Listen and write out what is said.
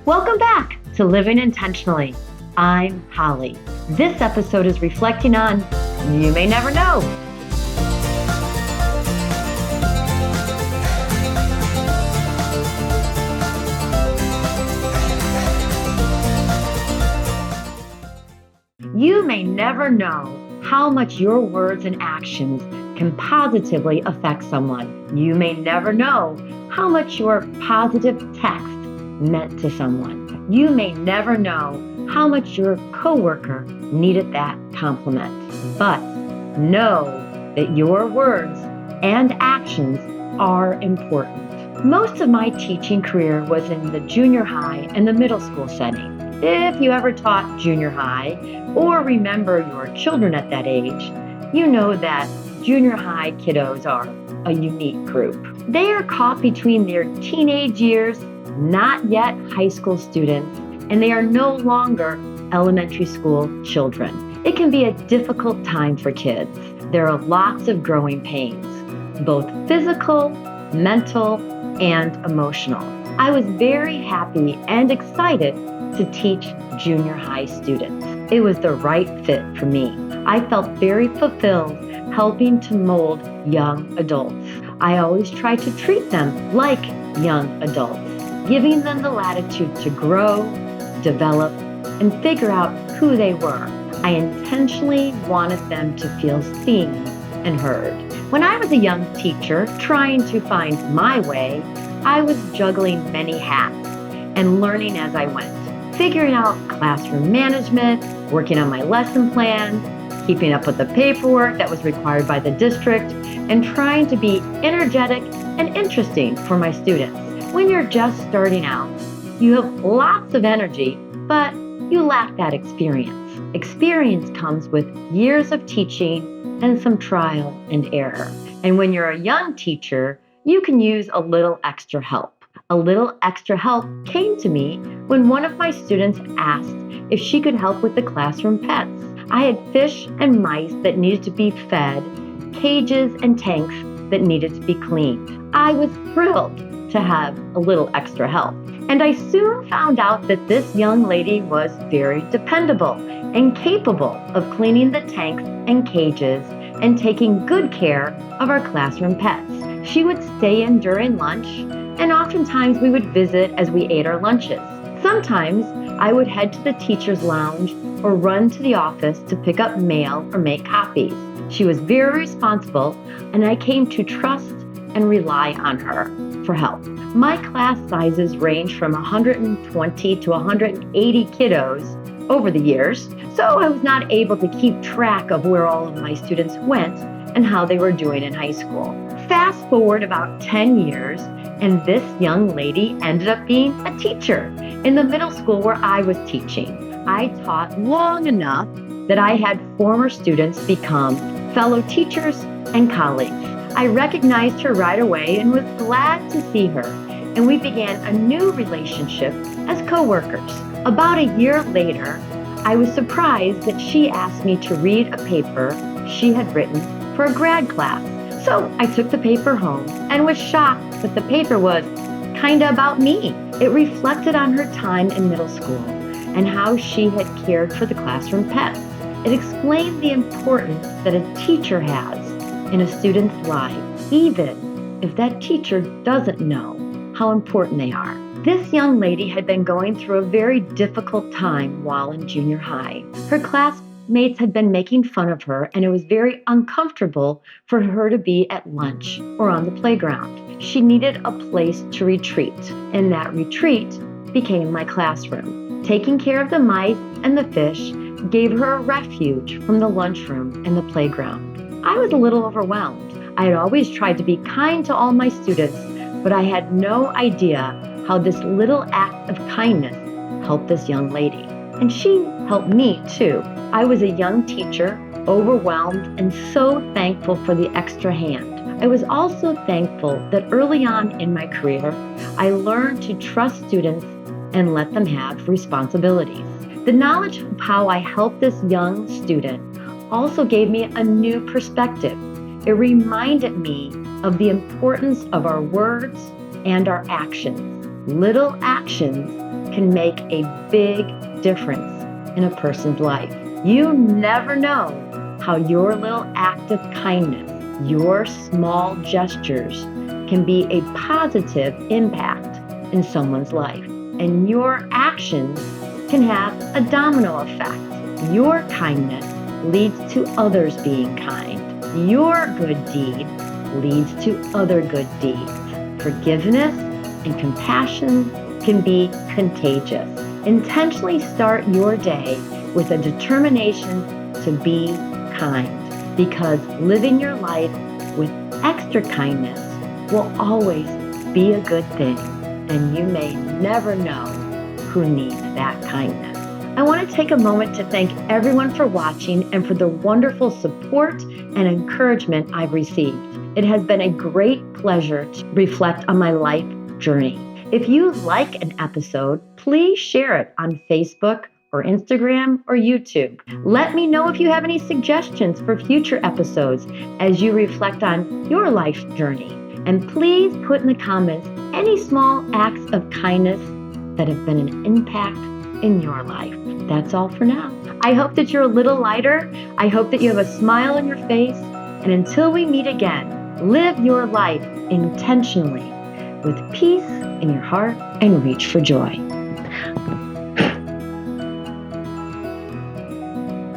Welcome back to Living Intentionally. I'm Holly. This episode is reflecting on You May Never Know. You may never know how much your words and actions can positively affect someone. You may never know how much your positive text meant to someone. You may never know how much your coworker needed that compliment. But know that your words and actions are important. Most of my teaching career was in the junior high and the middle school setting. If you ever taught junior high or remember your children at that age, you know that junior high kiddos are a unique group. They are caught between their teenage years, not yet high school students, and they are no longer elementary school children. It can be a difficult time for kids. There are lots of growing pains, both physical, mental, and emotional. I was very happy and excited to teach junior high students. It was the right fit for me. I felt very fulfilled helping to mold young adults. I always tried to treat them like young adults, giving them the latitude to grow, develop, and figure out who they were. I intentionally wanted them to feel seen and heard. When I was a young teacher trying to find my way, I was juggling many hats and learning as I went, figuring out classroom management, working on my lesson plan, keeping up with the paperwork that was required by the district, and trying to be energetic and interesting for my students. When you're just starting out, you have lots of energy, but you lack that experience. Experience comes with years of teaching and some trial and error. And when you're a young teacher, you can use a little extra help. A little extra help came to me when one of my students asked if she could help with the classroom pets. I had fish and mice that needed to be fed, cages and tanks that needed to be cleaned. I was thrilled to have a little extra help. And I soon found out that this young lady was very dependable and capable of cleaning the tanks and cages and taking good care of our classroom pets. She would stay in during lunch, and oftentimes we would visit as we ate our lunches. Sometimes I would head to the teacher's lounge or run to the office to pick up mail or make copies. She was very responsible, and I came to trust and rely on her for help. My class sizes range from 120 to 180 kiddos over the years, so I was not able to keep track of where all of my students went and how they were doing in high school. Fast forward about 10 years, and this young lady ended up being a teacher in the middle school where I was teaching. I taught long enough that I had former students become fellow teachers and colleagues. I recognized her right away and was glad to see her, and we began a new relationship as coworkers. About a year later, I was surprised that she asked me to read a paper she had written for a grad class. So I took the paper home and was shocked that the paper was kinda about me. It reflected on her time in middle school and how she had cared for the classroom pets. It explained the importance that a teacher has in a student's life, even if that teacher doesn't know how important they are. This young lady had been going through a very difficult time while in junior high. Her classmates had been making fun of her, and it was very uncomfortable for her to be at lunch or on the playground. She needed a place to retreat, and that retreat became my classroom. Taking care of the mice and the fish gave her a refuge from the lunchroom and the playground. I was a little overwhelmed. I had always tried to be kind to all my students, but I had no idea how this little act of kindness helped this young lady. And she helped me too. I was a young teacher, overwhelmed and so thankful for the extra hand. I was also thankful that early on in my career, I learned to trust students and let them have responsibilities. The knowledge of how I helped this young student also gave me a new perspective. It reminded me of the importance of our words and our actions. Little actions can make a big difference in a person's life. You never know how your little act of kindness, your small gestures, can be a positive impact in someone's life. And your actions can have a domino effect. Your kindness leads to others being kind. Your good deed leads to other good deeds. Forgiveness and compassion can be contagious. Intentionally start your day with a determination to be kind, because living your life with extra kindness will always be a good thing, and you may never know who needs that kindness. I want to take a moment to thank everyone for watching and for the wonderful support and encouragement I've received. It has been a great pleasure to reflect on my life journey. If you like an episode, please share it on Facebook or Instagram or YouTube. Let me know if you have any suggestions for future episodes as you reflect on your life journey. And please put in the comments any small acts of kindness that have been an impact in your life. That's all for now. I hope that you're a little lighter. I hope that you have a smile on your face. And until we meet again, live your life intentionally with peace in your heart and reach for joy.